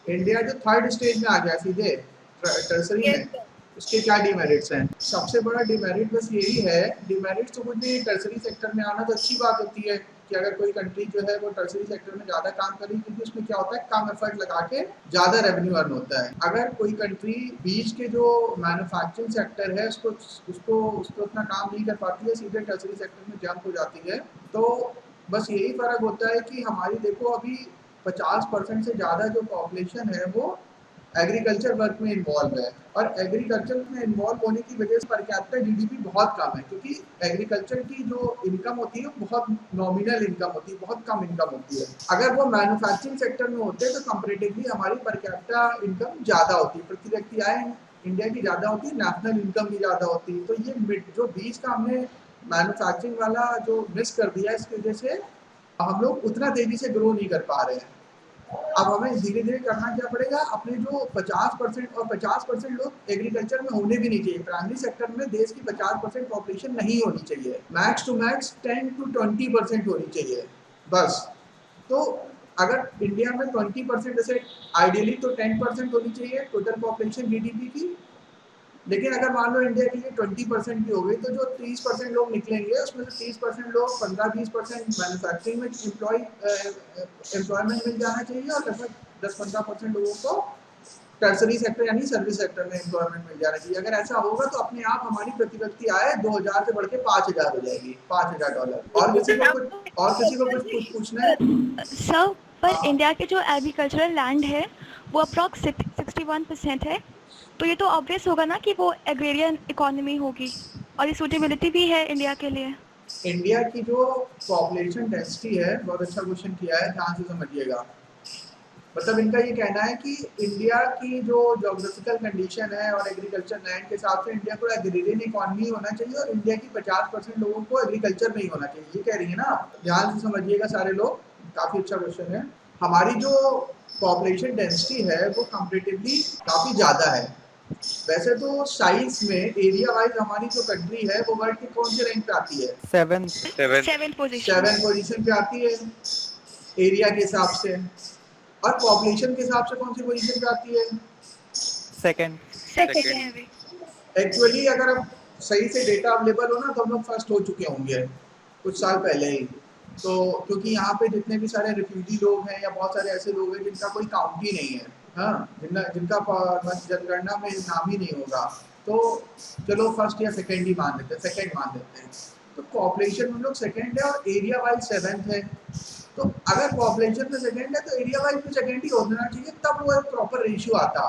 India जो third stage में आ गया सीधे टर्सरी यस में, सर। उसके क्या डिमेरिट्स हैं? सबसे बड़ा डिमेरिट बस यही है, डिमेरिट तो कुछ नहीं, टर्सरी सेक्टर में आना तो अच्छी बात होती है कि अगर कोई कंट्री जो है वो टर्सरी सेक्टर में ज़्यादा काम करेगी, क्योंकि उसमें क्या होता है, कम एफर्ट लगा के ज़्यादा रेवेन्यू अर्न होता है। अगर कोई कंट्री बीच के जो मैन्युफैक्चरिंग सेक्टर है उसको उसको उसको उतना काम नहीं कर पाती है, सीधे टर्सरी सेक्टर में जंप हो जाती है, तो बस यही फ़र्क होता है कि हमारी देखो अभी 50% से ज़्यादा जो पॉपुलेशन है वो एग्रीकल्चर वर्क में इन्वॉल्व है, और एग्रीकल्चर में इन्वॉल्व होने की वजह से पर कैपिटा जीडीपी बहुत कम है, क्योंकि एग्रीकल्चर की जो इनकम होती है वो बहुत नॉमिनल इनकम होती है, बहुत कम इनकम होती है। अगर वो मैन्युफैक्चरिंग सेक्टर में होते तो कंपैरेटिवली हमारी पर कैपिटा इनकम ज़्यादा होती, प्रति व्यक्ति आय इंडिया की ज़्यादा होती, नेशनल इनकम भी ज़्यादा होती। तो ये जो बीच का हमने मैन्युफैक्चरिंग वाला जो मिस कर दिया, इसकी वजह से हम लोग उतना तेजी से ग्रो नहीं कर पा रहे हैं। अब हमें धीरे-धीरे करना क्या पड़ेगा, अपने जो 50% और 50% लोग एग्रीकल्चर में होने भी नहीं चाहिए। प्राइमरी सेक्टर में देश की 50% पॉपुलेशन नहीं होनी चाहिए। मैक्स टू मैक्स 10 टू 20% होनी चाहिए, बस। तो अगर इंडिया में 20% जैसे आइडियली तो 10% होनी चाहिए टोटल पॉपुलेशन जीडीपी की, लेकिन अगर मान लो इंडिया के लिए 20% भी हो गई, तो जो 30% लोग निकलेंगे उसमें से 30% लोग 15-20% मैन्युफैक्चरिंग में एम्प्लॉयमेंट मिल जाना चाहिए, और लगभग 10-15% लोगों को टर्सरी सेक्टर यानी सर्विस सेक्टर में एम्प्लॉयमेंट मिल जाना चाहिए। अगर ऐसा होगा तो अपने आप हमारी प्रति व्यक्ति आय 2000 से बढ़ के 5000 हो जाएगी, $5000। और किसी को कुछ पूछना है? सर, पर इंडिया के जो एग्रीकल्चरल लैंड है वो अप्रॉक्स 61% है, तो ये तो ऑब्वियस होगा ना कि वो एग्रेरियन इकोनॉमी होगी, और ये सूटेबिलिटी भी है इंडिया के लिए। इंडिया की जो पॉपुलेशन डेंसिटी है, बहुत अच्छा क्वेश्चन किया है, ध्यान से समझिएगा। मतलब इनका ये कहना है कि इंडिया की जो ज्योग्राफिकल कंडीशन है और एग्रीकल्चर लैंड के हिसाब से इंडिया को एग्रीरियन इकोनॉमी होना चाहिए, और इंडिया की 50% लोगों को एग्रीकल्चर में ही होना चाहिए, ये कह रही है ना आप? ध्यान से समझिएगा सारे लोग, काफ़ी अच्छा क्वेश्चन है। हमारी जो पॉपुलेशन डेंसिटी है वो कंपेरेटिवली काफ़ी ज़्यादा है। वैसे तो साइज में एरिया वाइज हमारी जो कंट्री है वो वर्ल्ड के कौन से रैंक पे आती है? सेवेंथ। Seventh position. 7 पोजीशन पे आती है एरिया के हिसाब से, और पॉपुलेशन के हिसाब से कौन सी पोजीशन पे आती है? सेकंड। सेकंड है अभी। एक्चुअली अगर अब सही से डेटा अवेलेबल हो ना तो हम लोग फर्स्ट हो चुके होंगे कुछ साल पहले ही। तो क्योंकि यहाँ पे जितने भी सारे रिफ्यूजी लोग हैं या बहुत सारे ऐसे लोग हैं जिनका कोई काउंट ही नहीं है, हाँ, जिनका जनगणना में नाम ही नहीं होगा, तो चलो फर्स्ट या सेकेंड ही मान लेते हैं, सेकेंड मान लेते हैं। तो पॉपुलेशन में लोग सेकेंड है और एरिया वाइज सेवेंथ है। तो अगर पॉपुलेशन में सेकेंड है तो एरिया वाइज भी सेकेंड ही होना चाहिए, तब वो एक प्रॉपर रेशियो आता।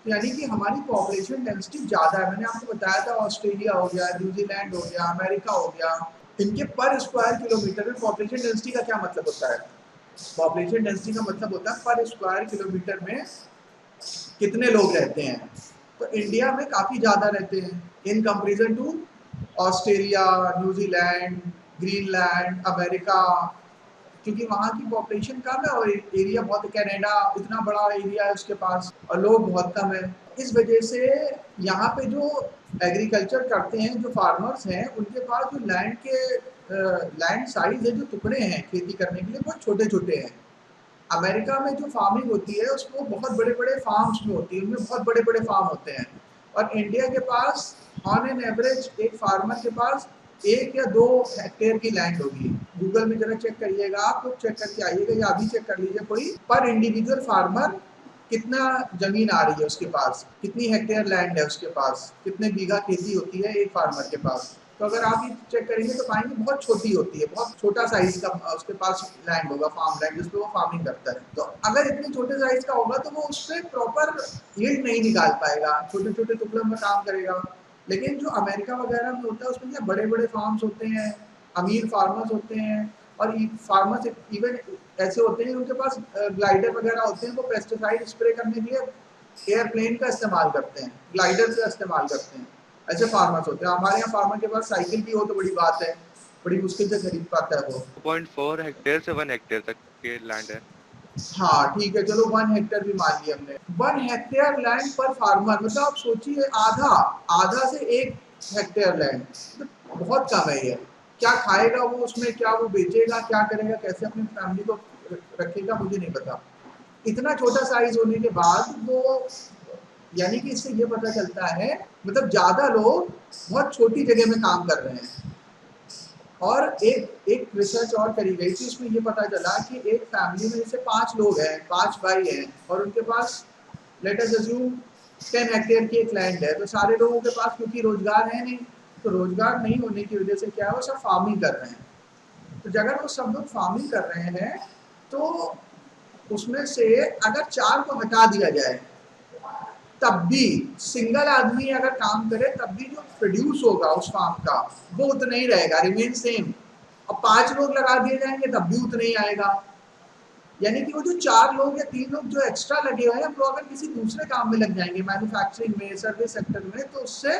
तो यानी कि हमारी पॉपुलेशन डेंसिटी ज़्यादा है। मैंने आपको बताया था ऑस्ट्रेलिया हो गया, न्यूजीलैंड हो गया, अमेरिका हो गया, इनके पर स्क्वायर किलोमीटर में पॉपुलेशन डेंसिटी का क्या मतलब होता है? पॉपुलेशन डेंसिटी का मतलब होता है पर स्क्वायर किलोमीटर में कितने लोग रहते हैं। तो इंडिया में काफ़ी ज़्यादा रहते हैं in comparison to Australia, New Zealand, Greenland, America, क्योंकि वहाँ की पॉपुलेशन कम है और एरिया बहुत, कनाडा इतना बड़ा एरिया है उसके पास और लोग बहुत कम है। इस वजह से यहाँ पे जो एग्रीकल्चर करते हैं, जो फार्मर्स हैं, उनके पास जो लैंड के लैंड साइज है, जो टुकड़े हैं खेती करने के लिए, बहुत छोटे छोटे हैं। अमेरिका में जो फार्मिंग होती है उसमें बहुत बड़े बड़े फार्म्स में होती है, उनमें बहुत बड़े बड़े फार्म होते हैं। और इंडिया के पास ऑन एन एवरेज एक फार्मर के पास 1 या 2 हेक्टेयर की लैंड होगी। गूगल में जरा चेक करिएगा, आप लोग चेक करके आइएगा या अभी चेक कर लीजिए कोई, पर इंडिविजुअल फार्मर कितना ज़मीन आ रही है उसके पास, कितनी हेक्टेयर लैंड है उसके पास, कितने बीघा खेती होती है एक फार्मर के पास। तो अगर आप ये चेक करेंगे तो पाएंगे बहुत छोटी होती है, बहुत छोटा साइज का उसके पास लैंड होगा, फार्म लैंड, जिस पे वो फार्मिंग करता है। तो अगर इतने छोटे साइज का होगा तो वो उस पर प्रॉपर यील्ड नहीं निकाल पाएगा, छोटे छोटे टुकड़ों में काम करेगा। लेकिन जो अमेरिका वगैरह में होता है उसमें क्या बड़े बड़े फार्म्स होते हैं, अमीर फार्मर्स होते हैं, और फार्मर्स इवन ऐसे होते हैं उनके पास ग्लाइडर वगैरह होते हैं, वो पेस्टिसाइड स्प्रे करने के लिए एयरप्लेन का इस्तेमाल करते हैं, ग्लाइडर का इस्तेमाल करते हैं। ऐसे फार्मर्स होते हैं। हमारे यहाँ फार्मर के पास साइकिल भी हो तो बड़ी बात है, बड़ी मुश्किल से खरीद पाता है वो। 2.4 हेक्टेयर से 1 हेक्टेयर तक के लैंड है। हाँ ठीक है, चलो 1 हेक्टेयर भी मान लिया हमने। 1 हेक्टेयर लैंड पर फार्मर, मतलब आप सोचिए आधा, आधा से 1 हेक्टेयर लैंड, तो बहुत कम है ये। क्या खाएगा वो उसमें, क्या वो बेचेगा, क्या करेगा, कैसे अपनी फैमिली को रखेगा, मुझे नहीं पता। इतना छोटा साइज होने के बाद वो, यानी कि इससे ये पता चलता है मतलब ज़्यादा लोग बहुत छोटी जगह में काम कर रहे हैं। और एक एक रिसर्च और करी गई थी, उसमें ये पता चला कि एक फैमिली में जैसे 5 लोग हैं, 5 भाई हैं और उनके पास लेट अस अज्यूम 10 हेक्टेयर की एक लैंड है, तो सारे लोगों के पास क्योंकि रोजगार है नहीं, तो रोजगार नहीं होने की वजह से क्या है वो सब फार्मिंग कर रहे हैं। तो अगर वो सब लोग फार्मिंग कर रहे हैं तो उसमें से अगर 4 को हटा दिया जाए तब भी सिंगल आदमी अगर काम करे तब भी जो प्रोड्यूस होगा उस फार्म का वो उतना ही रहेगा, रिमेन सेम। और 5 लोग लगा दिए जाएंगे तब भी उतना ही आएगा। यानी कि वो जो 4 लोग या 3 लोग जो एक्स्ट्रा लगे हुए हैं वो अगर किसी दूसरे काम में लग जाएंगे, मैन्युफैक्चरिंग में, सर्विस सेक्टर में, तो उससे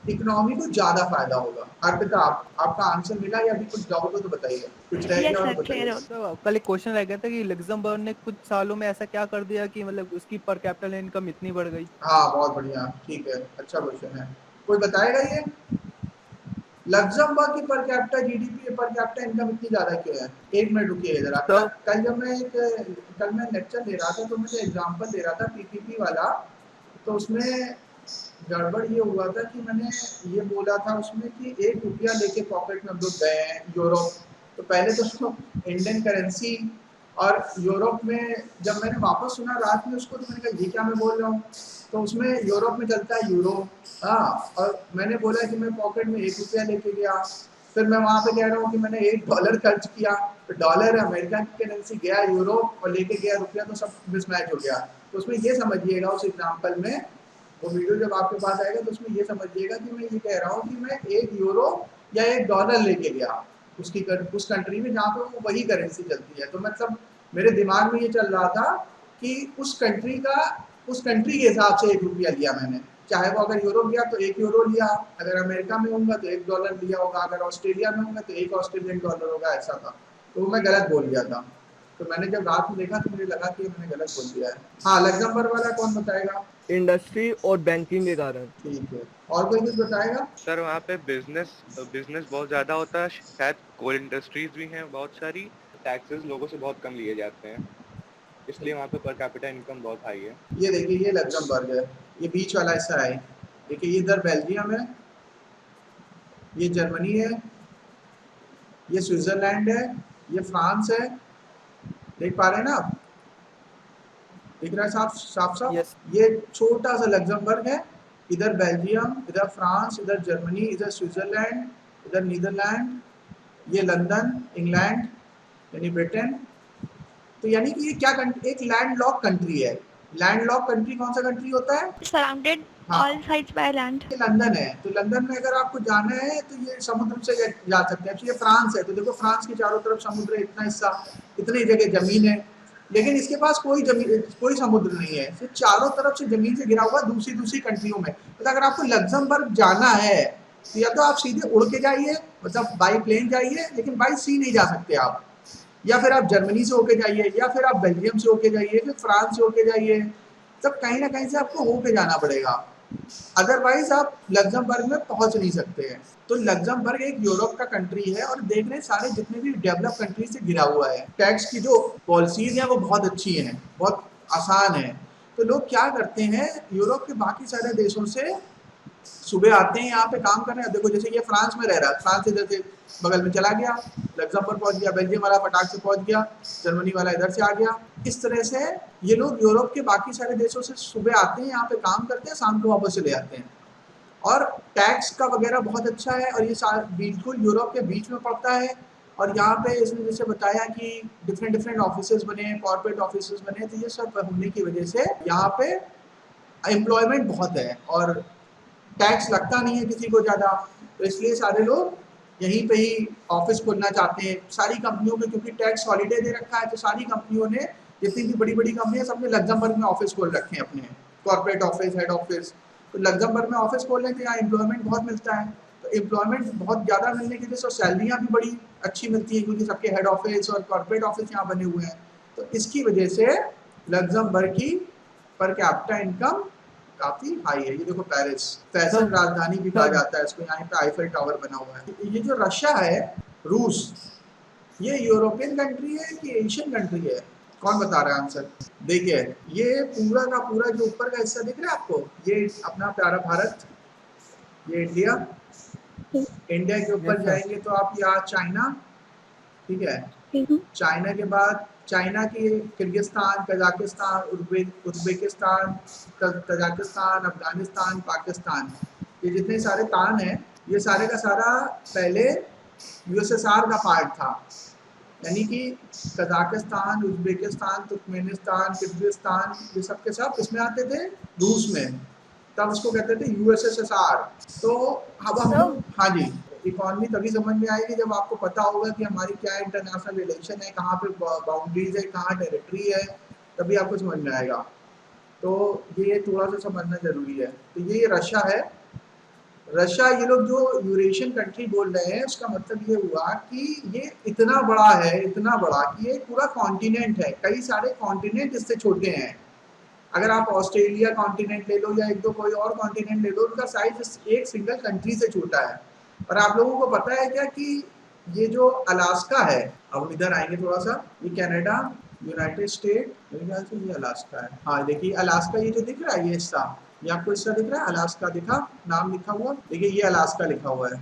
इकोनॉमी को ज्यादा फायदा होगा। अर्पिता, आपका आंसर मिला या अभी कुछ डाउट हो तो बताइए, कुछ रह यस गया और सर, क्लियर बताइए। हो। तो कल एक क्वेश्चन रह गया था कि लग्जमबर्ग ने कुछ सालों में ऐसा क्या कर दिया कि मतलब उसकी पर कैपिटल इनकम इतनी बढ़ गई। हाँ बहुत बढ़िया, ठीक है, अच्छा क्वेश्चन है। कोई बताएगा ये लग्जमबर्ग की per capita GDP, per capita income इतनी ज्यादा क्यों है? 1 मिनट रुकिए जरा। तो कल मैं लेक्चर ले रहा था तो मुझे एग्जांपल दे रहा था पीपीपी वाला, तो उसमें गड़बड़ ये हुआ था कि मैंने ये बोला था उसमें कि 1 रुपया लेके पॉकेट में हम लोग गए हैं यूरोप, तो पहले तो उसको इंडियन करेंसी, और यूरोप में जब मैंने वापस सुना रात में उसको तो मैंने कहा ये क्या मैं बोल रहा हूँ, तो उसमें यूरोप में चलता है यूरो। हाँ, और मैंने बोला कि मैं पॉकेट में 1 रुपया लेके गया, फिर मैं वहाँ पे कह रहा हूँ कि मैंने $1 खर्च किया, तो डॉलर अमेरिका की करेंसी गया यूरोप और लेके गया रुपया, तो सब मिसमैच हो गया। तो उसमें ये समझिएगा उस एग्जाम्पल में, वो वीडियो जब आपके पास आएगा तो उसमें ये समझिएगा कि मैं ये कह रहा हूँ कि मैं 1 यूरो या $1 लेके गया उस कंट्री में जहाँ पे वो वही करेंसी चलती है। तो मतलब मेरे दिमाग में ये चल रहा था कि उस कंट्री के हिसाब से 1 रुपया लिया मैंने, चाहे वो अगर यूरोप गया तो 1 यूरो लिया, अगर अमेरिका में होगा तो $1 लिया होगा, अगर ऑस्ट्रेलिया में होगा तो 1 ऑस्ट्रेलियन डॉलर होगा, ऐसा था। तो मैं गलत बोल गया था, तो मैंने जब रात में देखा तो मुझे लगा कि मैंने गलत बोल दिया है। हाँ, लग्जमबर्ग वाला कौन बताएगा? इंडस्ट्री और बैंकिंग के कारण। ठीक है, और कोई कुछ बताएगा? सर वहाँ पे बिजनेस बिजनेस बहुत ज्यादा होता है, शायद कोल इंडस्ट्रीज भी हैं बहुत सारी, टैक्सेस लोगों से बहुत कम लिए जाते हैं, इसलिए वहाँ पे पर कैपिटा इनकम बहुत हाई है। ये देखिए, ये लग्जमबर्ग है, ये बीच वाला हिस्सा है। देखिए ये इधर बेल्जियम है, ये जर्मनी है, ये स्विट्जरलैंड है, ये फ्रांस है। देख पा रहे हैं ना आप? दिख रहा है साफ साफ साफ? यस। ये छोटा सा लग्जमबर्ग है, इधर बेल्जियम, इधर फ्रांस, इधर जर्मनी, इधर स्विट्जरलैंड, इधर नीदरलैंड, ये लंदन, इंग्लैंड यानी ब्रिटेन। तो यानी कि ये क्या एक लैंडलॉक कंट्री है। लैंडलॉक कंट्री कौन सा कंट्री होता है? सराउंडेड हाँ, ऑल साइड्स बाय लैंड। ये लंदन है, तो लंदन में अगर आपको जाना है तो ये समुद्र से जा सकते हैं। तो ये फ्रांस है, तो देखो फ्रांस के चारों तरफ समुद्र है, इतना हिस्सा, इतनी जगह जमीन है, लेकिन इसके पास कोई समुद्र नहीं है, सिर्फ चारों तरफ से जमीन से घिरा हुआ दूसरी दूसरी कंट्रियों में। तो अगर आपको लग्जमबर्ग जाना है तो या तो आप सीधे उड़ के जाइए, मतलब बाई प्लेन जाइए, लेकिन बाई सी नहीं जा सकते आप, या फिर आप जर्मनी से होके जाइए, या फिर आप बेल्जियम से होके जाइए, फिर फ्रांस से होके जाइए, सब कहीं ना कहीं से आपको होके जाना पड़ेगा, अदरवाइज आप लग्जमबर्ग में पहुंच नहीं सकते हैं। तो लग्जमबर्ग एक यूरोप का कंट्री है और देख रहे सारे जितने भी डेवलप कंट्री से घिरा हुआ है। टैक्स की जो पॉलिसीज है वो बहुत अच्छी हैं, बहुत आसान है। तो लोग क्या करते हैं, यूरोप के बाकी सारे देशों से सुबह आते हैं यहाँ पे काम करने। देखो जैसे ये फ्रांस में रह रहा है, फ्रांस इधर से बगल में चला गया, लग्जमबर्ग पहुंच गया, बेल्जियम वाला फटाक से पहुंच गया, जर्मनी वाला इधर से आ गया। इस तरह से ये लोग यूरोप के बाकी सारे देशों से सुबह आते हैं, यहाँ पे काम करते हैं, शाम को वापस चले जाते हैं। और टैक्स का वगैरह बहुत अच्छा है, और ये बिल्कुल यूरोप के बीच में पड़ता है। और यहाँ पे इसने जैसे बताया कि डिफरेंट ऑफिसेज बने, कॉर्पोरेट ऑफिसेज बने, तो ये सब होने की वजह से यहाँ पे एम्प्लॉयमेंट बहुत है और टैक्स लगता नहीं है किसी को ज़्यादा, तो इसलिए सारे लोग यहीं पे ही ऑफिस खोलना चाहते हैं। सारी कंपनियों में क्योंकि टैक्स हॉलीडे दे रखा है, तो सारी कंपनियों ने, जितनी भी बड़ी बड़ी कंपनियां, सबने लग्जमबर्ग में ऑफिस खोल रखे हैं अपने, कॉर्पोरेट ऑफिस, हेड ऑफिस। तो लग्जमबर्ग में ऑफिस खोलने से यहाँ एम्प्लॉयमेंट बहुत मिलता है, तो एम्प्लॉयमेंट बहुत ज़्यादा मिलने की वजह से सैलरियाँ भी बड़ी अच्छी मिलती है, क्योंकि सबके हेड ऑफिस और कॉर्पोरेट ऑफिस यहाँ बने हुए हैं। तो इसकी वजह से लग्जमबर्ग की पर कैपिटा इनकम काफी हाई है। ये देखो पेरिस, फैशन राजधानी भी कहा जाता है इसको, यहाँ पे आईफल टावर बना हुआ है। ये जो रशिया है, रूस, ये यूरोपियन कंट्री है कि एशियन कंट्री है? कौन बता रहा है आंसर? देखिए, ये पूरा का पूरा जो ऊपर का हिस्सा दिख रहा है आपको, ये अपना प्यारा भारत, ये इंडिया। इंडिया के ऊपर यस सर। जाएंगे तो आप यहाँ चाइना, ठीक है। चाइना के बाद चाइना की Kyrgyzstan, Kazakhstan, Uzbekistan, Tajikistan, Afghanistan, Pakistan, ये जितने सारे तान हैं, ये सारे का सारा पहले यूएसएसआर का पार्ट था। यानी कि कजाकिस्तान, उज्बेकिस्तान, तुर्कमेनिस्तान, किर्गिस्तान, ये सब के सब इसमें आते थे, रूस में। तब उसको कहते थे यूएसएसआर। तो अब हम लोग, हाँ जी, इकॉनमी तभी समझ में आएगी जब आपको पता होगा कि हमारी क्या इंटरनेशनल रिलेशन है, कहाँ पे बाउंड्रीज है, कहाँ टेरिटरी है, तभी आपको समझ में आएगा। तो ये थोड़ा सा समझना जरूरी है। तो ये रशिया है। रशिया, ये लोग जो यूरेशियन कंट्री बोल रहे हैं, उसका मतलब ये हुआ कि ये इतना बड़ा है, इतना बड़ा कि ये पूरा कॉन्टिनेंट है। कई सारे कॉन्टिनेंट इससे छोटे हैं। अगर आप ऑस्ट्रेलिया कॉन्टिनेंट ले लो या एक दो कोई और कॉन्टिनेंट ले लो, उनका साइज एक सिंगल कंट्री से छोटा है। और आप लोगों को पता है क्या कि ये जो अलास्का है, अब इधर आएंगे थोड़ा सा, ये कनाडा, यूनाइटेड स्टेट, मेरे ख्याल से ये अलास्का है। हाँ देखिए, अलास्का ये जो दिख रहा है, ये हिस्सा, ये आपको हिस्सा दिख रहा है, अलास्का दिखा, नाम लिखा हुआ, देखिए ये अलास्का लिखा हुआ है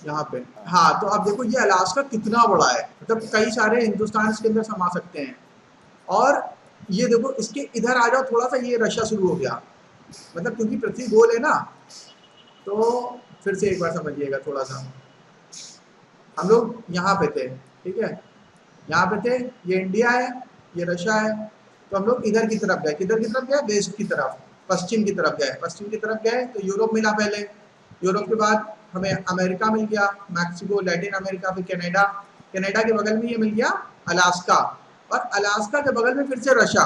यहाँ पे। हाँ, तो अब देखो ये अलास्का कितना बड़ा है, मतलब कई सारे हिंदुस्तान इसके अंदर समा सकते हैं। और ये देखो, इसके इधर आ जाओ थोड़ा सा, ये रशिया शुरू हो गया। मतलब क्योंकि पृथ्वी गोल है ना, तो फिर से एक बार समझिएगा थोड़ा सा। हम लोग यहाँ पे थे, ठीक है, यहाँ पे थे, ये इंडिया है, ये रशिया है। तो हम लोग इधर की तरफ गए, किधर की तरफ गए? वेस्ट की तरफ, पश्चिम की तरफ गए। पश्चिम की तरफ गए तो यूरोप मिला पहले, यूरोप के बाद हमें अमेरिका मिल गया, मैक्सिको, लैटिन अमेरिका, फिर कनाडा, कनाडा के बगल में ये मिल गया अलास्का, और अलास्का के बगल में फिर से रशिया।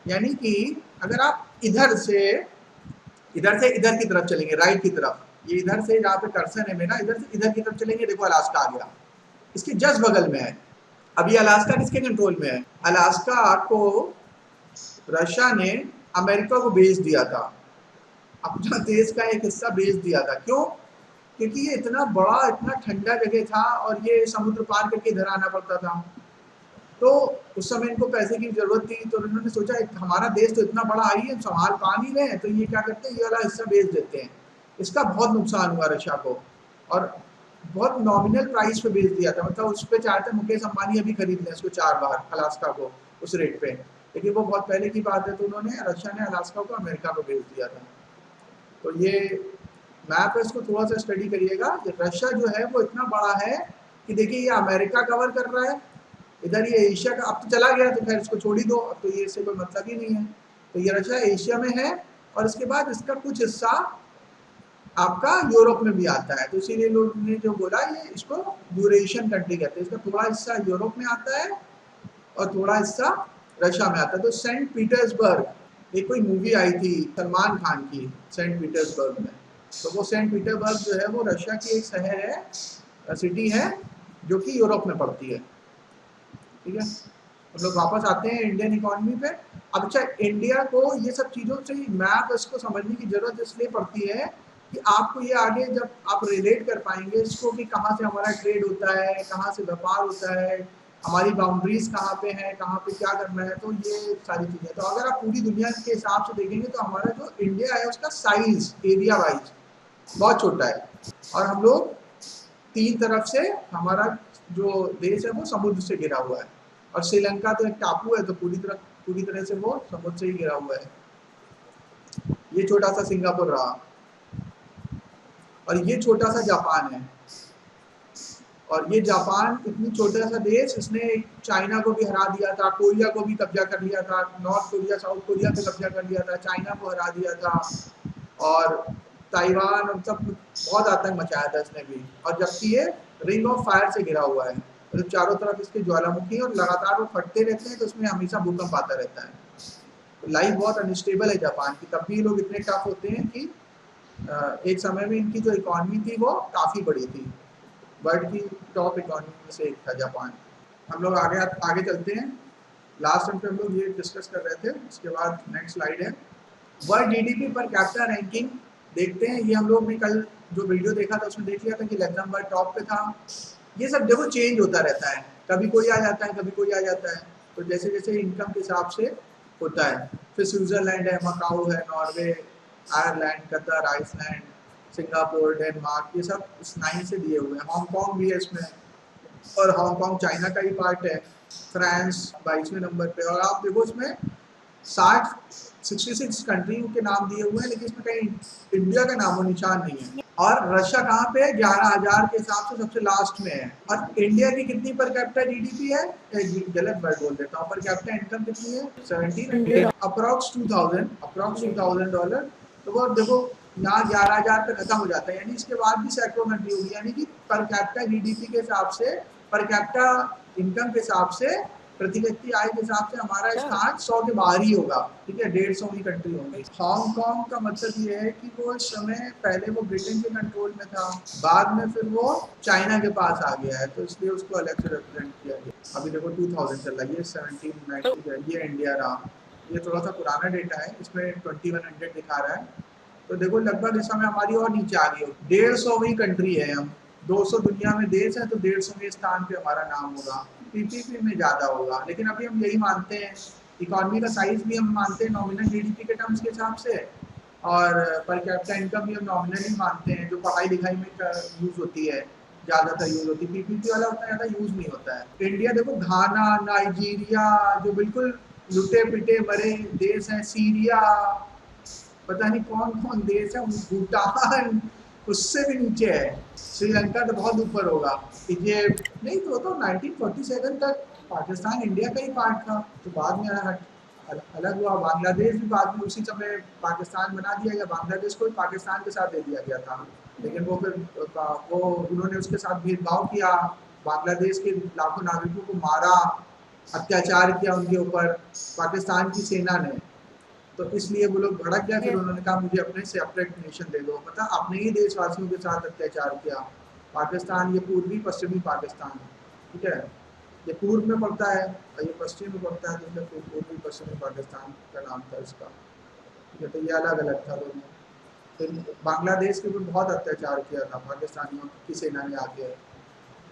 यानी कि अगर आप इधर से इधर की तरफ चलेंगे, राइट की तरफ, ये इधर से जहाँ पे कर्सर है मेरा, इधर से इधर की तरफ चलेंगे, देखो अलास्का आ गया, इसके जस्ट बगल में है। अब ये अलास्का किसके कंट्रोल में है? अलास्का को रशिया ने अमेरिका को बेच दिया था, अपना देश का एक हिस्सा बेच दिया था। क्यों? क्योंकि ये इतना बड़ा, इतना ठंडा जगह था और ये समुद्र पार करके इधर आना पड़ता था। तो उस समय इनको पैसे की जरूरत थी, तो उन्होंने सोचा हमारा देश तो इतना बड़ा है, हम संभाल पा नहीं रहे, तो ये क्या करते हैं, ये वाला हिस्सा बेच देते हैं। इसका बहुत नुकसान हुआ रशिया को, और बहुत नॉमिनल प्राइस पे बेच दिया था। मतलब उस पर चाहते मुकेश अंबानी अभी खरीद लें इसको 4 बार, अलास्का को, उस रेट पे। लेकिन वो बहुत पहले की बात है, तो उन्होंने, रशिया ने अलास्का को अमेरिका को बेच दिया था। तो ये मैप है, इसको थोड़ा सा स्टडी करिएगा। रशिया जो है वो इतना बड़ा है कि देखिए ये अमेरिका कवर कर रहा है, इधर ये एशिया का, अब तो चला गया तो खैर इसको छोड़ ही दो, अब तो ये इससे कोई मतलब ही नहीं है। तो ये रशिया एशिया में है, और इसके बाद इसका कुछ हिस्सा आपका यूरोप में भी आता है। तो इसीलिए लोग ने जो बोला, ये इसको यूरेशियन कंट्री कहते हैं। इसका थोड़ा हिस्सा यूरोप में आता है और थोड़ा हिस्सा रशिया में आता है। तो सेंट पीटर्सबर्ग, एक कोई मूवी आई थी सलमान खान की, सेंट पीटर्सबर्ग में, तो वो सेंट पीटर्सबर्ग जो है वो रशिया की एक शहर है, सिटी है, जो कि यूरोप में पड़ती है। ठीक है, हम लोग वापस आते हैं इंडियन इकोनॉमी पे। अब अच्छा, इंडिया को ये सब चीज़ों से मैप इसको समझने की जरूरत इसलिए पड़ती है कि आपको ये आगे जब आप रिलेट कर पाएंगे इसको कि कहाँ से हमारा ट्रेड होता है, कहाँ से व्यापार होता है, हमारी बाउंड्रीज कहाँ पे हैं, कहाँ पे क्या करना है, तो ये सारी चीज़ें। तो अगर आप पूरी दुनिया के हिसाब से देखेंगे तो हमारा जो इंडिया है उसका साइज एरिया वाइज बहुत छोटा है, और हम लोग 3 तरफ से, हमारा जो देश है वो समुद्र से घिरा हुआ है, और श्रीलंका तो एक टापू है, तो पूरी तरह से वो समुद्र से ही घिरा हुआ है। ये छोटा सा सिंगापुर रहा, और ये छोटा सा जापान है। और ये जापान इतनी छोटा सा देश, इसने चाइना को भी हरा दिया था, कोरिया को भी कब्जा कर लिया था, नॉर्थ कोरिया, साउथ कोरिया पे कब्जा कर लिया था, चाइना को हरा दिया था, और ताइवान, और सब बहुत आतंक मचाया था इसने भी। और जबकि ये रिंग ऑफ फायर से घिरा हुआ है, तो चारों तरफ इसके ज्वालामुखी, और लगातार वो फटते रहते हैं, तो उसमें हमेशा भूकंप आता रहता है। तो लाइफ बहुत अनस्टेबल है जापान की, तब भी लोग इतने टफ होते हैं कि एक समय में इनकी जो इकॉनमी थी वो काफ़ी बड़ी थी, वर्ल्ड की टॉप इकॉनमी में से एक था जापान। हम लोग आगे चलते हैं। लास्ट टाइम पे हम लोग ये डिस्कस कर रहे थे, उसके बाद नेक्स्ट स्लाइड है world GDP per capita ranking. देखते हैं, ये हम लोग ने कल जो वीडियो देखा था उसमें देख लिया था कि लग्जमबर्ग टॉप पे था। ये सब देखो चेंज होता रहता है, कभी कोई आ जाता है, कभी कोई आ जाता है। तो जैसे जैसे इनकम के हिसाब से होता है। फिर स्विट्जरलैंड है, मकाऊ है, Norway, Ireland, Qatar, Iceland, Singapore, Denmark, ये सब इस 9 से दिए हुए हैं। हांगकांग भी है इसमें, और हांगकांग चाइना का ही पार्ट है। फ्रांस 22वें नंबर पे, और आप देखो इसमें 66 कंट्रियों के नाम दिए हुए हैं, लेकिन इसमें कहीं इंडिया का नामो निशान नहीं है। और रशिया कहाँ पे है? 11,000 के हिसाब से सबसे लास्ट में है। और इंडिया की कितनी पर कैपिटा जीडीपी है? गलत वर्ड बोल देता हूँ, पर कैपिटा इनकम कितनी है? 1700, अप्रॉक्स 2000 डॉलर। तो वो देखो यहाँ 11,000 पे खत्म हो जाता है, यानी इसके बाद भी सैकड़ों कंट्री होगी, यानी कि पर कैपिटा जीडीपी के हिसाब से, पर कैपिटा इनकम के हिसाब से, प्रति व्यक्ति आय के हिसाब से हमारा स्थान 100 के बाहर ही होगा, ठीक है। 150 की कंट्री होंगी। हांगकांग का मतलब ये है कि वो इस समय पहले वो ब्रिटेन के कंट्रोल में था, बाद में फिर वो चाइना के पास आ गया है, तो इसलिए उसको अलग से रिप्रेजेंट किया गया। अभी देखो 2000 चल रहा है, ये 1790 ये इंडिया रहा। ये थोड़ा सा पुराना डेटा है, इसमें 2100 दिखा रहा है। तो देखो लगभग इस समय हमारी और नीचे आ गई हो, 150वीं कंट्री है हम। 200 दुनिया में देश है, तो 150वें स्थान पे हमारा नाम होगा। पीपीपी में ज़्यादा होगा, लेकिन अभी हम यही मानते हैं। इकोनॉमी का साइज भी हम मानते हैं नॉमिनल जीडीपी के टर्म्स के हिसाब से, और पर कैपिटा इनकम भी हम नॉमिनल ही मानते हैं, जो पढ़ाई लिखाई में यूज़ होती है, ज़्यादातर यूज़ होती है। पीपीपी वाला उतना ज़्यादा यूज़ नहीं होता है। इंडिया देखो, घाना, नाइजीरिया, जो बिल्कुल लुटे पिटे मरे देश हैं, सीरिया, पता नहीं कौन कौन देश है, भूटान उससे भी नीचे है। श्रीलंका तो बहुत ऊपर होगा। इजिप्ट नहीं, तो 1947 तक पाकिस्तान इंडिया का ही पार्ट था, तो बाद में अलग हुआ। बांग्लादेश भी बाद में उसी समय पाकिस्तान बना दिया गया, बांग्लादेश को भी पाकिस्तान के साथ दे दिया गया था, लेकिन वो फिर वो उन्होंने उसके साथ भेदभाव किया, बांग्लादेश के लाखों नागरिकों को मारा, अत्याचार किया उनके ऊपर पाकिस्तान की सेना ने। तो इसलिए वो लोग भड़क गए, फिर उन्होंने कहा मुझे अपने सेपरेट नेशन दे दो। पता, अपने ही देशवासियों के साथ अत्याचार किया। पाकिस्तान ये पूर्वी पश्चिमी पाकिस्तान, ठीक है, ये पूर्व में पड़ता है और ये पश्चिम में पड़ता है, तो पूर्वी पश्चिमी पाकिस्तान का नाम था इसका, ठीक है। तो ये अलग अलग था दोनों। तो बांग्लादेश के ऊपर बहुत अत्याचार किया था पाकिस्तानियों की सेना ने आके,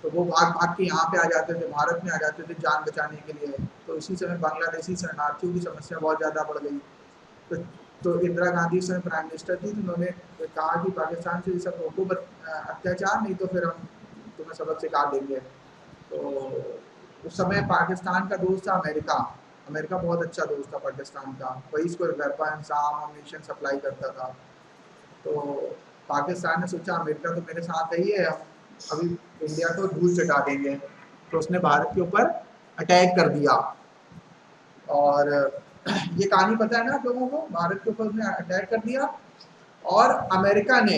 तो वो भाग भाग के यहाँ पे आ जाते थे, भारत में आ जाते थे जान बचाने के लिए। तो इसी समय बांग्लादेशी शरणार्थियों की समस्या बहुत ज़्यादा बढ़ गई। तो इंदिरा गांधी उस समय प्राइम मिनिस्टर थी, तो उन्होंने कहा कि पाकिस्तान से सब रोको अत्याचार, नहीं तो फिर हम तुम्हें सबक सिखा देंगे। तो उस समय पाकिस्तान का दोस्त था अमेरिका। अमेरिका बहुत अच्छा दोस्त था पाकिस्तान का, वही इसको वेपन्स, आर्म सप्लाई करता था। तो पाकिस्तान ने सोचा अमेरिका तो मेरे साथ ही है, हम अभी इंडिया को धूल चटा देंगे, तो उसने भारत के ऊपर अटैक कर दिया। और ये कहानी पता है ना आप लोगों को, भारत के ऊपर उसने अटैक कर दिया, और अमेरिका ने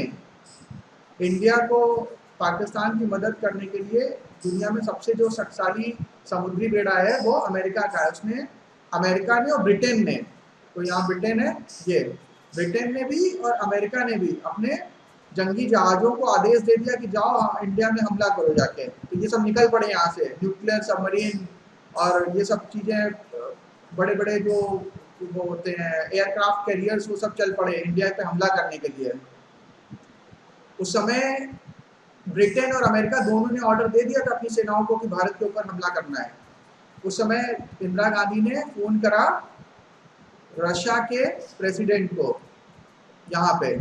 इंडिया को पाकिस्तान की मदद करने के लिए, दुनिया में सबसे जो शक्तिशाली समुद्री बेड़ा है वो अमेरिका का है। उसने, अमेरिका ने और ब्रिटेन ने, तो यहाँ ब्रिटेन है, ये ब्रिटेन ने भी और अमेरिका ने भी अपने जंगी जहाज़ों को आदेश दे दिया कि जाओ इंडिया में हमला करो जाके। तो ये सब निकल पड़े यहाँ से, न्यूक्लियर सबमरीन और ये सब चीज़ें, बड़े बड़े जो वो होते हैं एयरक्राफ्ट कैरियर्स, वो सब चल पड़े इंडिया पे हमला करने के लिए। उस समय ब्रिटेन और अमेरिका दोनों ने ऑर्डर दे दिया था अपनी सेनाओं को कि भारत के ऊपर हमला करना है। उस समय इंदिरा गांधी ने फ़ोन करा रशिया के प्रेसिडेंट को यहाँ पे,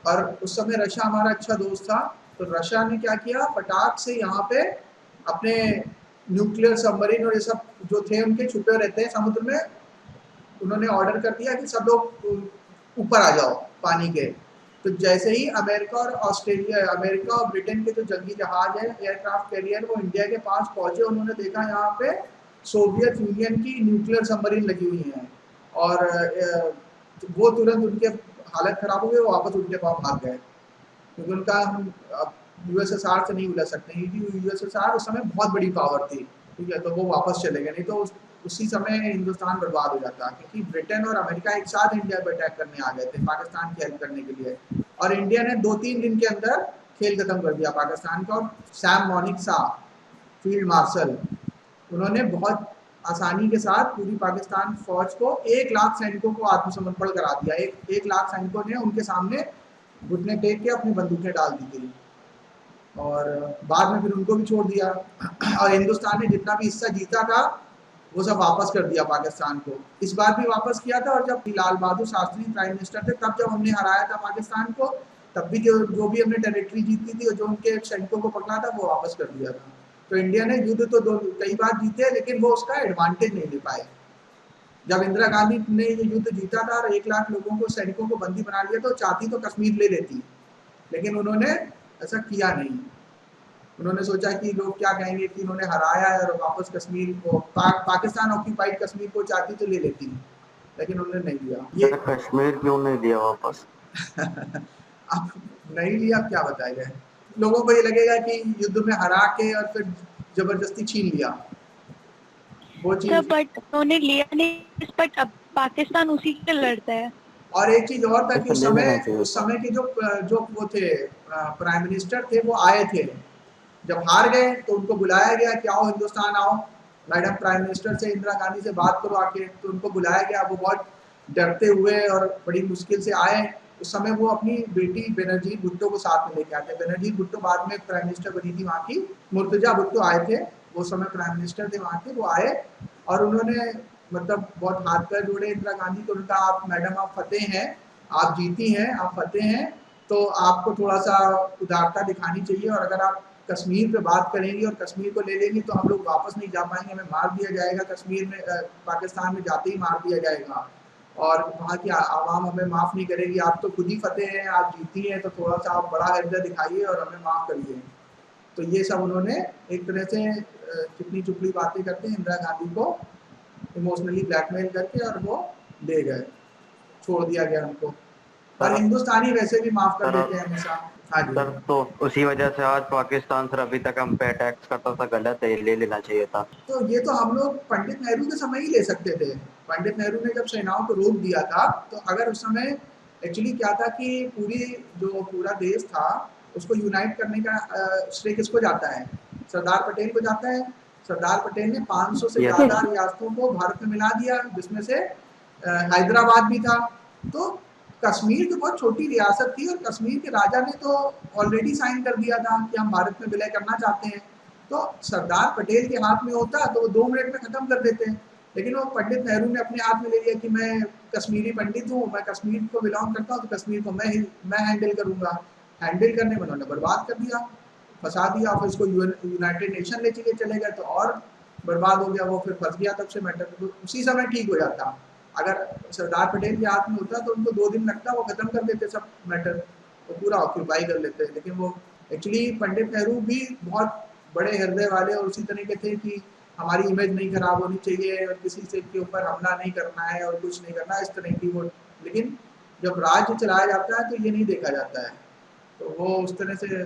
और उस समय रशिया हमारा अच्छा दोस्त था। तो रशिया ने क्या किया, फटाक से यहाँ पे अपने न्यूक्लियर सबमरीन और ये सब जो थे उनके छुपे रहते हैं समुद्र में, उन्होंने ऑर्डर कर दिया कि सब लोग ऊपर आ जाओ पानी के। तो जैसे ही अमेरिका और ब्रिटेन के जो जंगी जहाज है, एयरक्राफ्ट कैरियर, वो इंडिया के पास पहुंचे, उन्होंने देखा यहाँ पे सोवियत यूनियन की न्यूक्लियर सबमरीन लगी हुई हैं, और वो तुरंत उनके हालत खराब हो गई, वो वापस उनके पास भाग गए, क्योंकि उनका हम यूएसएसआर से नहीं उलझ सकते, क्योंकि यूएसएसआर उस समय बहुत बड़ी पावर थी, ठीक है। तो वो वापस चले गए, नहीं तो उसी समय हिंदुस्तान बर्बाद हो जाता, क्योंकि ब्रिटेन और अमेरिका एक साथ इंडिया पर अटैक करने आ गए थे पाकिस्तान की हेल्प करने के लिए, और इंडिया ने 2-3 दिन के अंदर खेल खत्म कर दिया पाकिस्तान का। और सैम मॉनिकसा फील्ड मार्शल, उन्होंने बहुत आसानी के साथ पूरी पाकिस्तान फौज को 1 लाख सैनिकों को आत्मसमर्पण करा दिया। 1 लाख सैनिकों ने उनके सामने घुटने टेक के अपनी बंदूकें डाल दी थी, और बाद में फिर उनको भी छोड़ दिया। और हिंदुस्तान ने जितना भी हिस्सा जीता था वो सब वापस कर दिया पाकिस्तान को। इस बार भी वापस किया था, और जब लाल बहादुर शास्त्री प्राइम मिनिस्टर थे तब जब हमने हराया था पाकिस्तान को, तब भी जो भी हमने टेरिटरी जीती थी और जो उनके सैनिकों को पकड़ा था वो वापस कर दिया था। तो इंडिया ने युद्ध तो कई बार जीते, लेकिन वो उसका एडवांटेज नहीं ले पाए। जब इंदिरा गांधी ने ये युद्ध जीता था और 1 लाख लोगों को, सैनिकों को बंदी बना लिया, तो चाहती तो कश्मीर ले लेती, लेकिन उन्होंने ऐसा किया नहीं। उन्होंने सोचा कि लोग क्या कहेंगे कि इन्होंने हराया है, और वापस कश्मीर को पाकिस्तान ऑक्यूपाइड कश्मीर को चाहती तो ले लेती, लेकिन उन्होंने नहीं लिया ये। कश्मीर क्यों नहीं दिया वापस? अब नहीं लिया, अब क्या बताया जाए। लोगों को ये लगेगा कि युद्ध में हरा के और फिर जबरदस्ती छीन लिया वो सर चीज। बट उन्होंने लिया नहीं, बट अब पाकिस्तान उसी के लड़ता है। और एक चीज और था कि तो उस ले लेना समय चाहिए उस था। समय के जो वो थे प्राइम मिनिस्टर थे, वो आए थे। जब हार गए तो उनको बुलाया गया कि आओ हिंदुस्तान आओ, मैडम प्राइम मिनिस्टर से, इंदिरा गांधी से बात करो आके। तो उनको बुलाया गया, वो बहुत डरते हुए और बड़ी मुश्किल से आए। उस समय वो अपनी बेटी बेनजीर भुट्टो को साथ में लेके आते। बेनजीर भुट्टो बाद में प्राइम मिनिस्टर बनी थी वहाँ की, मुर्तजा भुट्टो आए थे, वो समय प्राइम मिनिस्टर थे वहाँ के। वो आए और उन्होंने मतलब बहुत हाथ पैर जोड़े इंदिरा गांधी को। उनका आप मैडम आप फतेह हैं, आप जीती हैं, आप फतेह हैं, तो आपको थोड़ा सा उदारता दिखानी चाहिए, और अगर आप कश्मीर पे बात करेंगी और कश्मीर को ले लेंगी तो हम लोग वापस नहीं जा पाएंगे, हमें मार दिया जाएगा कश्मीर में, पाकिस्तान में जाते ही मार दिया जाएगा, और वहाँ की आवाम हमें माफ़ नहीं करेगी। आप तो खुद ही फतेह हैं, आप जीती हैं, तो थोड़ा सा आप बड़ा हृदय दिखाइए और हमें माफ़ करिए। तो ये सब उन्होंने एक तरह से चिकनी चुपड़ी बातें करके इंदिरा गांधी को इमोशनली ब्लैकमेल करके और वो ले गए, छोड़ दिया गया उनको। और सर हिंदुस्तानी वैसे भी माफ़ कर सर देते हैं हमेशा। हाँ जी। सर तो उसी वजह से आज पाकिस्तान सर अभी तक हम पे अटैक्स करता था, गलत है, ले लेना चाहिए था। तो ये तो हम लोग पंडित नेहरू के समय ही ले सकते थे। पंडित नेहरू ने जब सेनाओं को रोक दिया था, तो अगर उस समय एक्चुअली क्या था कि पूरा देश था, उसको यूनाइट करने का श्रेय किसको जाता है? सरदार पटेल को जाता है। सरदार पटेल ने 500 से Yes, ज़्यादा sir. रियासतों को भारत में मिला दिया, जिसमें से हैदराबाद भी था। तो कश्मीर तो बहुत छोटी रियासत थी, और कश्मीर के राजा ने तो ऑलरेडी साइन कर दिया था कि हम भारत में विलय करना चाहते हैं। तो सरदार पटेल के हाथ में होता तो वो 2 मिनट में ख़त्म कर देते हैं, लेकिन वो पंडित नेहरू ने अपने हाथ में ले लिया कि मैं कश्मीरी पंडित हूँ, मैं कश्मीर को बिलोंग करता हूँ, तो कश्मीर को मैं हैंडल करूँगा। हैंडल करने में उन्होंने बर्बाद कर दिया, फंसा दिया। फिर इसको यूनाइटेड नेशन ले चले गए, तो और बर्बाद हो गया वो, फिर फंस गया तब से मैटर। तो उसी समय ठीक हो जाता। अगर सरदार पटेल के हाथ में होता तो उनको 2 दिन लगता, वो ख़त्म कर देते सब मैटर, वो पूरा ऑक्यूपाई कर लेते। लेकिन वो एक्चुअली पंडित नेहरू भी बहुत बड़े हृदय वाले और उसी तरह के थे कि हमारी इमेज नहीं खराब होनी चाहिए और किसी से के ऊपर हमला नहीं करना है और कुछ नहीं करना, इस तरह की वो। लेकिन जब राज्य चलाया जाता है तो ये नहीं देखा जाता है, तो वो उस तरह से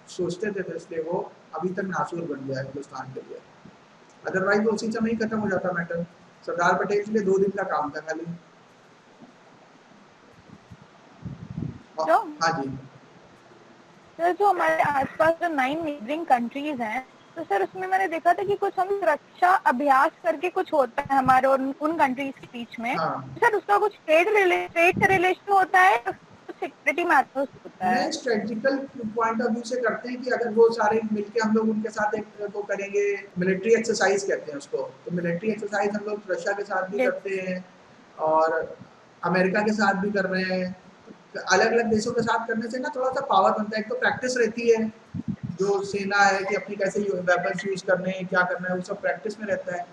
सोचते थे, तो इसलिए वो अभी तक नासूर बन गया है हिंदुस्तान के लिए। अदरवाइज वो उसी समय ही खत्म हो जाता मैटर। सरदार पटेल के लिए 2 दिन का काम था खाली। जो हाँ जी। सर जो हमारे आसपास जो 9 नेबरिंग कंट्रीज हैं, तो सर उसमें मैंने देखा था कि कुछ हम रक्षा अभ्यास करके कुछ होता है हमारे और उन कंट्रीज के बीच में। हाँ। सर उसका कुछ ट्रेड से रिलेशन होता है, सिक्योरिटी मैटर्स होता है? मैं स्ट्रेटजिकल पॉइंट ऑफ व्यू से करते हैं कि अगर वो सारे मिलके हम लोग उनके साथ एक वो करेंगे, मिलिट्री एक्सरसाइज कहते हैं उसको। तो मिलिट्री एक्सरसाइज हम लोग रशिया के साथ भी करते हैं और अमेरिका के साथ भी कर रहे हैं। अलग अलग देशों के साथ करने से ना थोड़ा सा पावर बनता है। एक तो प्रैक्टिस रहती है, जो सेना है कि अपनी कैसे वेपन्स यूज़ करने हैं, क्या करना है, वो सब प्रैक्टिस में रहता है।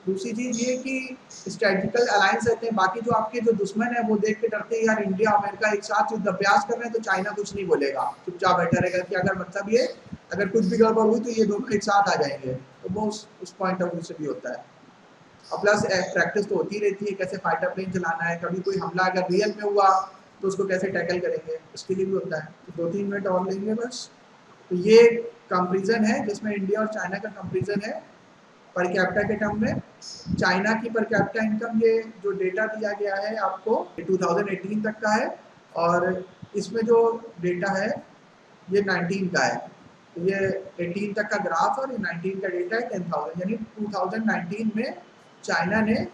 दूसरी चीज़ ये कि स्ट्रेटजिकल अलायंस रहते हैं। बाकी जो आपके जो दुश्मन है वो देख के डरते हैं, यार इंडिया अमेरिका एक साथ युद्ध अभ्यास कर रहे हैं, तो चाइना कुछ नहीं बोलेगा, चुपचाप बैठा रहेगा कि अगर मतलब ये अगर कुछ भी गड़बड़ हुई तो ये दोनों एक साथ आ जाएंगे। तो वो उस पॉइंट ऑफ व्यू से भी होता है। और प्लस प्रैक्टिस तो होती रहती है, कैसे फाइटर प्लेन चलाना है, कभी कोई हमला अगर रियल में हुआ तो उसको कैसे टैकल करेंगे, इसके लिए भी होता है। तो 2-3 मिनट और लेंगे बस। तो ये कंपैरिजन है जिसमें इंडिया और चाइना का कंपैरिजन है पर कैपिटा के टर्म में। चाइना की पर कैपिटा इनकम, ये जो डेटा दिया गया है आपको 2018 तक का है, और इसमें जो डेटा है ये 19 का है। तो ये 18 तक का ग्राफ और ये 19 का डेटा है 10,000, यानी 2019 में चाइना ने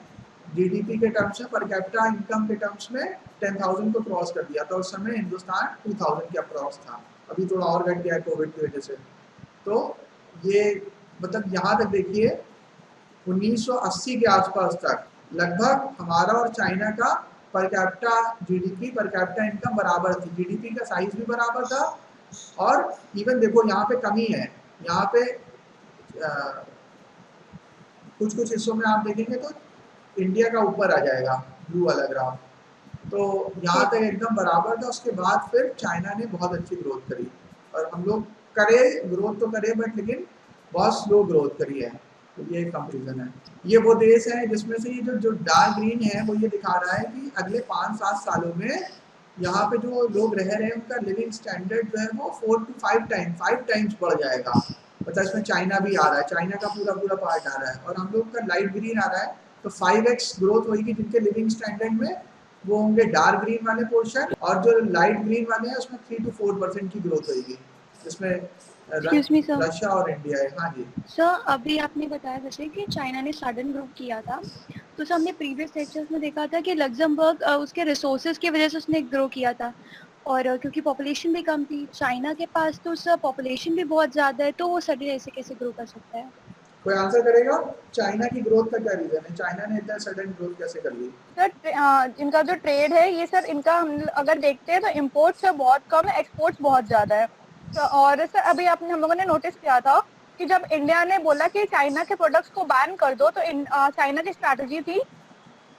जीडीपी के टर्म्स में, पर कैपिटा इनकम के टर्म्स में 10,000 को क्रॉस कर दिया था। उस समय हिंदुस्तान 2000 के अप्रॉक्स था, अभी थोड़ा और घट गया है कोविड की वजह से। तो ये मतलब यहाँ तक देखिए 1980 के आसपास तक लगभग हमारा और चाइना का per capita GDP, per capita income बराबर थी, जीडीपी का साइज भी बराबर था। और इवन देखो यहाँ पे कमी है, यहाँ पे कुछ कुछ हिस्सों में आप देखेंगे तो इंडिया का ऊपर आ जाएगा ब्लू वाला ग्राफ। तो यहाँ तक एकदम बराबर था, उसके बाद फिर चाइना ने बहुत अच्छी ग्रोथ करी और हम लोग करे ग्रोथ तो करे बट लेकिन बहुत स्लो ग्रोथ करी है। तो ये कंपेरिजन है। ये वो देश है जिसमें से ये जो डार्क ग्रीन है वो ये दिखा रहा है कि अगले 5-7 सालों में यहाँ पे जो लोग रह रहे हैं उनका लिविंग स्टैंडर्ड जो है वो 4 to 5 टाइम्स बढ़ जाएगा। मतलब इसमें चाइना भी आ रहा है, चाइना का पूरा पूरा पार्ट आ रहा है और हम लोग का लाइट ग्रीन आ रहा है। तो 5x ग्रोथ होगी जिनके लिविंग स्टैंडर्ड में, वो होंगे डार्क ग्रीन वाले पोर्शन, और जो लाइट ग्रीन वाले हैं उसमें 3 to 4% की ग्रोथ होगी, जिसमें Excuse me, sir. रशिया और इंडिया है। हाँ जी सर, अभी आपने बताया जैसे कि चाइना ने सडन ग्रो किया था, तो सर हमने प्रीवियस लेक्चर्स में देखा था कि लग्जमबर्ग उसके रिसोर्सेज की वजह से उसने ग्रो किया था, और क्योंकि पॉपुलेशन भी कम थी। चाइना के पास तो सर पॉपुलेशन भी बहुत ज़्यादा है, तो वो सडन ऐसे कैसे ग्रो कर सकता है? कोई आंसर करेगा? चाइना की ग्रोथ का क्या रीजन है? चाइना ने इतना सडन ग्रोथ कैसे कर ली? सर इनका जो ट्रेड है ये सर इनका हम अगर देखते हैं तो इम्पोर्ट्स बहुत कम है, एक्सपोर्ट्स बहुत ज़्यादा है। तो और सर अभी हम लोगों ने नोटिस किया था कि जब इंडिया ने बोला कि चाइना के प्रोडक्ट्स को बैन कर दो, तो चाइना की स्ट्रैटेजी थी,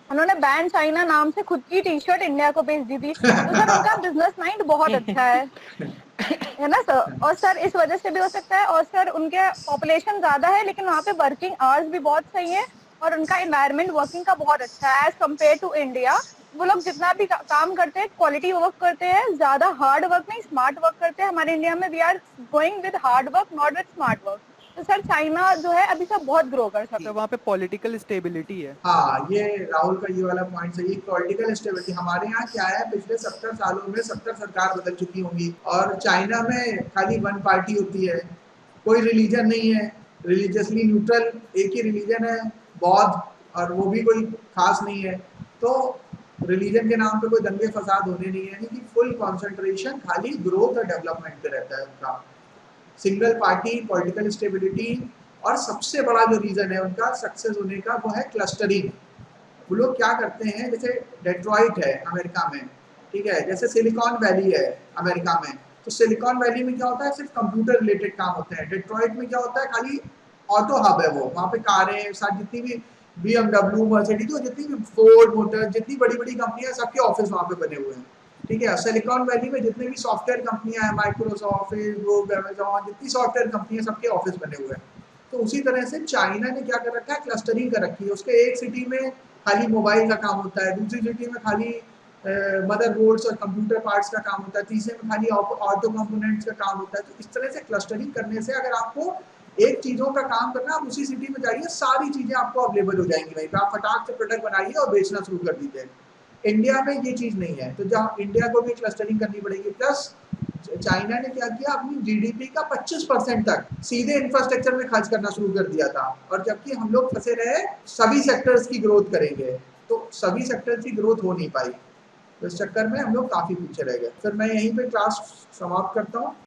उन्होंने बैन चाइना नाम से खुद की टी शर्ट इंडिया को भेज दी थी। तो सर उनका बिजनेस माइंड बहुत अच्छा है ना सर? और सर इस वजह से भी हो सकता है। और सर उनके पॉपुलेशन ज्यादा है लेकिन वहाँ पे वर्किंग आवर्स भी बहुत सही है और उनका एनवायरनमेंट वर्किंग का बहुत अच्छा है एज कम्पेयर टू इंडिया। वो लोग जितना भी काम करते हैं क्वालिटी वर्क करते हैं, ज्यादा हार्ड वर्क नहीं स्मार्ट वर्क करते हैं। हमारे इंडिया में we are going with hard work not with smart work. तो सर चाइना जो है अभी सब बहुत ग्रो कर सकता है। वहाँ पे पॉलिटिकल स्टेबिलिटी है। हाँ, ये राहुल का ये वाला पॉइंट सही है। पॉलिटिकल स्टेबिलिटी हमारे यहाँ क्या है, पिछले 70 सालों में 70 सरकार बदल चुकी होंगी, और चाइना में खाली वन पार्टी होती है, कोई रिलीजन नहीं है, रिलीजियसली न्यूट्रल एक ही रिलीजन है बौद्ध, और वो भी कोई खास नहीं है। तो रिलीजन के नाम पे कोई दंगे फसाद होने नहीं है, यानी कि फुल कॉन्सेंट्रेशन खाली ग्रोथ और डेवलपमेंट पे रहता है उनका। सिंगल पार्टी, पॉलिटिकल स्टेबिलिटी, और सबसे बड़ा जो रीजन है उनका सक्सेस होने का वो है क्लस्टरिंग। वो लोग क्या करते हैं, जैसे डेट्रॉइट है अमेरिका में, ठीक है, जैसे सिलिकॉन वैली है अमेरिका में, तो सिलिकॉन वैली में क्या होता है, सिर्फ कंप्यूटर रिलेटेड काम होते हैं। डेट्रॉइट में क्या होता है, खाली ऑटो हब है, वो वहाँ पे कारें साथ जितनी भी BMW, मर्सिडीज, तो जितनी भी फोर्ड मोटर, जितनी बड़ी बड़ी कंपनियां, सबके ऑफिस वहाँ पे बने हुए हैं, ठीक है। सिलिकॉन वैली में जितने भी सॉफ्टवेयर कंपनियां हैं, माइक्रोसॉफ्ट, फेसबुक, अमेजॉन, जितनी सॉफ्टवेयर कंपनियां, सबके ऑफिस बने हुए हैं। तो उसी तरह से चाइना ने क्या कर रखा है, क्लस्टरिंग कर रखी है। उसके एक सिटी में खाली मोबाइल का काम होता है, दूसरी सिटी में खाली मदरबोर्ड्स और कंप्यूटर पार्ट्स का काम होता है, तीसरे में खाली ऑटो कंपोनेंट्स का काम होता है। तो इस तरह से क्लस्टरिंग करने से अगर आपको एक चीज़ों का काम करना, आप उसी सिटी में जाइए, सारी चीज़ें आपको अवेलेबल हो जाएंगी वहीं पे, आप फटाक से प्रोडक्ट बनाइए और बेचना शुरू कर दीजिए। इंडिया में ये चीज़ नहीं है, तो जहाँ इंडिया को भी क्लस्टरिंग करनी पड़ेगी। प्लस चाइना ने क्या किया, अपनी जीडीपी का 25% तक सीधे इंफ्रास्ट्रक्चर में खर्च करना शुरू कर दिया था, और जबकि हम लोग फंसे रहे सभी सेक्टर्स की ग्रोथ करेंगे, तो सभी सेक्टर्स की ग्रोथ हो नहीं पाई। तो इस चक्कर में हम लोग काफ़ी पीछे रह गए। फिर मैं यहीं पे क्लास समाप्त करता हूँ।